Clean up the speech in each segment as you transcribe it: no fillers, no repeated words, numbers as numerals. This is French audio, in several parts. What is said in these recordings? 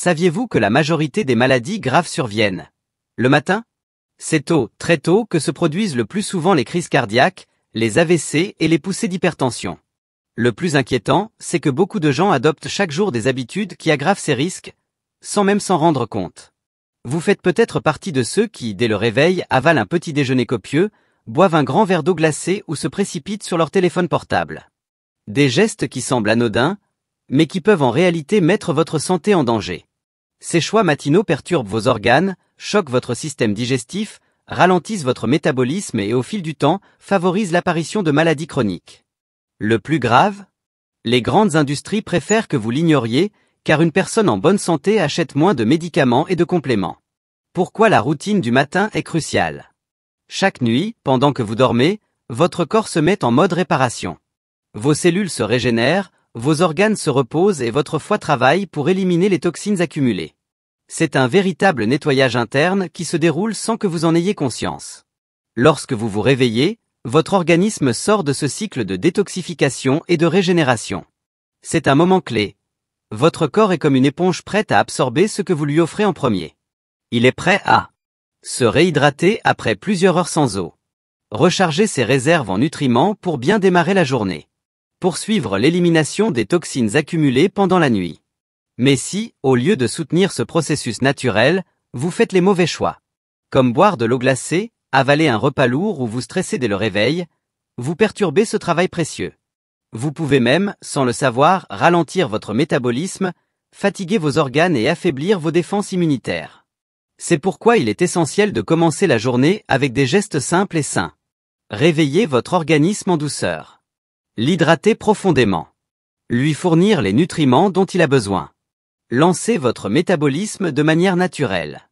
Saviez-vous que la majorité des maladies graves surviennent le matin? C'est tôt, très tôt, que se produisent le plus souvent les crises cardiaques, les AVC et les poussées d'hypertension. Le plus inquiétant, c'est que beaucoup de gens adoptent chaque jour des habitudes qui aggravent ces risques, sans même s'en rendre compte. Vous faites peut-être partie de ceux qui, dès le réveil, avalent un petit déjeuner copieux, boivent un grand verre d'eau glacée ou se précipitent sur leur téléphone portable. Des gestes qui semblent anodins, mais qui peuvent en réalité mettre votre santé en danger. Ces choix matinaux perturbent vos organes, choquent votre système digestif, ralentissent votre métabolisme et au fil du temps, favorisent l'apparition de maladies chroniques. Le plus grave? Les grandes industries préfèrent que vous l'ignoriez, car une personne en bonne santé achète moins de médicaments et de compléments. Pourquoi la routine du matin est cruciale? Chaque nuit, pendant que vous dormez, votre corps se met en mode réparation. Vos cellules se régénèrent, vos organes se reposent et votre foie travaille pour éliminer les toxines accumulées. C'est un véritable nettoyage interne qui se déroule sans que vous en ayez conscience. Lorsque vous vous réveillez, votre organisme sort de ce cycle de détoxification et de régénération. C'est un moment clé. Votre corps est comme une éponge prête à absorber ce que vous lui offrez en premier. Il est prêt à se réhydrater après plusieurs heures sans eau. Recharger ses réserves en nutriments pour bien démarrer la journée. Poursuivre l'élimination des toxines accumulées pendant la nuit. Mais si, au lieu de soutenir ce processus naturel, vous faites les mauvais choix, comme boire de l'eau glacée, avaler un repas lourd ou vous stresser dès le réveil, vous perturbez ce travail précieux. Vous pouvez même, sans le savoir, ralentir votre métabolisme, fatiguer vos organes et affaiblir vos défenses immunitaires. C'est pourquoi il est essentiel de commencer la journée avec des gestes simples et sains. Réveillez votre organisme en douceur. L'hydrater profondément. Lui fournir les nutriments dont il a besoin. Lancez votre métabolisme de manière naturelle.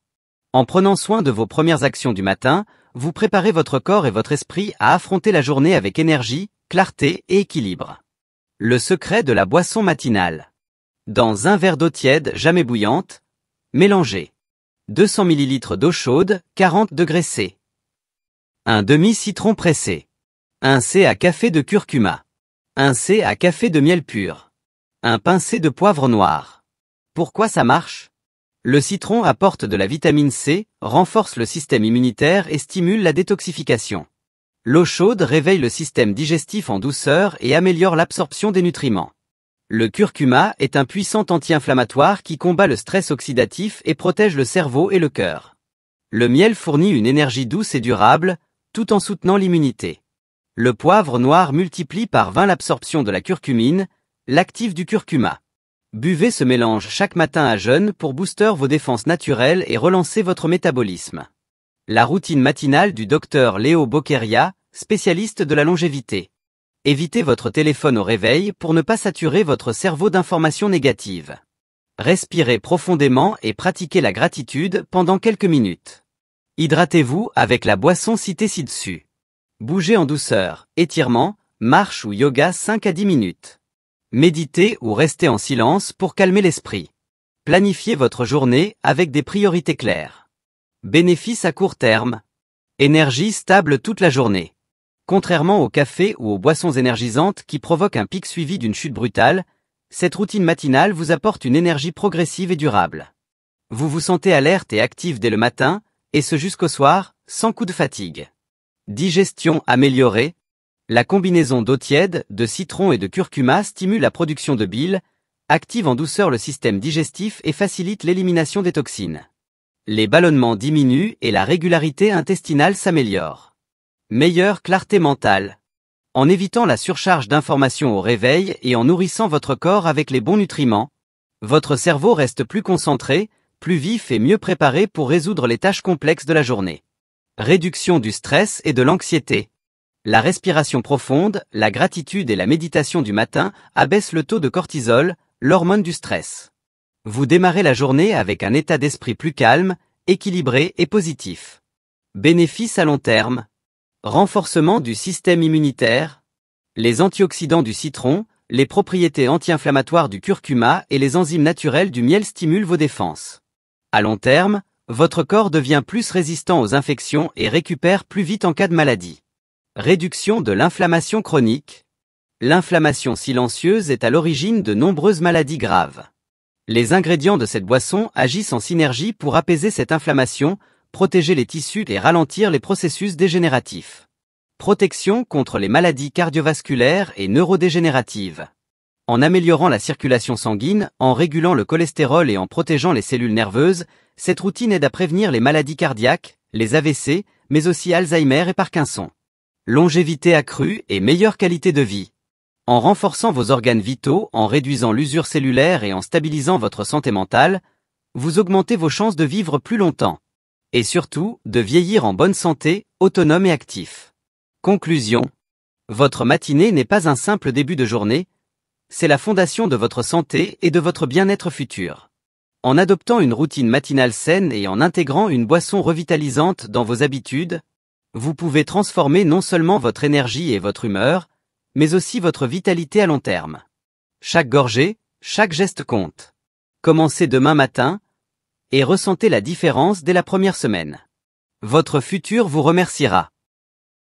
En prenant soin de vos premières actions du matin, vous préparez votre corps et votre esprit à affronter la journée avec énergie, clarté et équilibre. Le secret de la boisson matinale. Dans un verre d'eau tiède jamais bouillante, mélangez 200 ml d'eau chaude, 40 degrés C. Un demi-citron pressé. Un C à café de curcuma. Un C à café de miel pur. Un pincé de poivre noir. Pourquoi ça marche? Le citron apporte de la vitamine C, renforce le système immunitaire et stimule la détoxification. L'eau chaude réveille le système digestif en douceur et améliore l'absorption des nutriments. Le curcuma est un puissant anti-inflammatoire qui combat le stress oxydatif et protège le cerveau et le cœur. Le miel fournit une énergie douce et durable, tout en soutenant l'immunité. Le poivre noir multiplie par 20 l'absorption de la curcumine, l'actif du curcuma. Buvez ce mélange chaque matin à jeun pour booster vos défenses naturelles et relancer votre métabolisme. La routine matinale du docteur Léo Boqueria, spécialiste de la longévité. Évitez votre téléphone au réveil pour ne pas saturer votre cerveau d'informations négatives. Respirez profondément et pratiquez la gratitude pendant quelques minutes. Hydratez-vous avec la boisson citée ci-dessus. Bougez en douceur, étirement, marche ou yoga 5 à 10 minutes. Méditez ou restez en silence pour calmer l'esprit. Planifiez votre journée avec des priorités claires. Bénéfices à court terme. Énergie stable toute la journée. Contrairement au café ou aux boissons énergisantes qui provoquent un pic suivi d'une chute brutale, cette routine matinale vous apporte une énergie progressive et durable. Vous vous sentez alerte et active dès le matin, et ce jusqu'au soir, sans coup de fatigue. Digestion améliorée. La combinaison d'eau tiède, de citron et de curcuma stimule la production de bile, active en douceur le système digestif et facilite l'élimination des toxines. Les ballonnements diminuent et la régularité intestinale s'améliore. Meilleure clarté mentale. En évitant la surcharge d'informations au réveil et en nourrissant votre corps avec les bons nutriments, votre cerveau reste plus concentré, plus vif et mieux préparé pour résoudre les tâches complexes de la journée. Réduction du stress et de l'anxiété. La respiration profonde, la gratitude et la méditation du matin abaissent le taux de cortisol, l'hormone du stress. Vous démarrez la journée avec un état d'esprit plus calme, équilibré et positif. Bénéfices à long terme. Renforcement du système immunitaire. Les antioxydants du citron, les propriétés anti-inflammatoires du curcuma et les enzymes naturelles du miel stimulent vos défenses. À long terme, votre corps devient plus résistant aux infections et récupère plus vite en cas de maladie. Réduction de l'inflammation chronique. L'inflammation silencieuse est à l'origine de nombreuses maladies graves. Les ingrédients de cette boisson agissent en synergie pour apaiser cette inflammation, protéger les tissus et ralentir les processus dégénératifs. Protection contre les maladies cardiovasculaires et neurodégénératives. En améliorant la circulation sanguine, en régulant le cholestérol et en protégeant les cellules nerveuses, cette routine aide à prévenir les maladies cardiaques, les AVC, mais aussi Alzheimer et Parkinson. Longévité accrue et meilleure qualité de vie. En renforçant vos organes vitaux, en réduisant l'usure cellulaire et en stabilisant votre santé mentale, vous augmentez vos chances de vivre plus longtemps. Et surtout, de vieillir en bonne santé, autonome et actif. Conclusion. Votre matinée n'est pas un simple début de journée, c'est la fondation de votre santé et de votre bien-être futur. En adoptant une routine matinale saine et en intégrant une boisson revitalisante dans vos habitudes, vous pouvez transformer non seulement votre énergie et votre humeur, mais aussi votre vitalité à long terme. Chaque gorgée, chaque geste compte. Commencez demain matin et ressentez la différence dès la première semaine. Votre futur vous remerciera.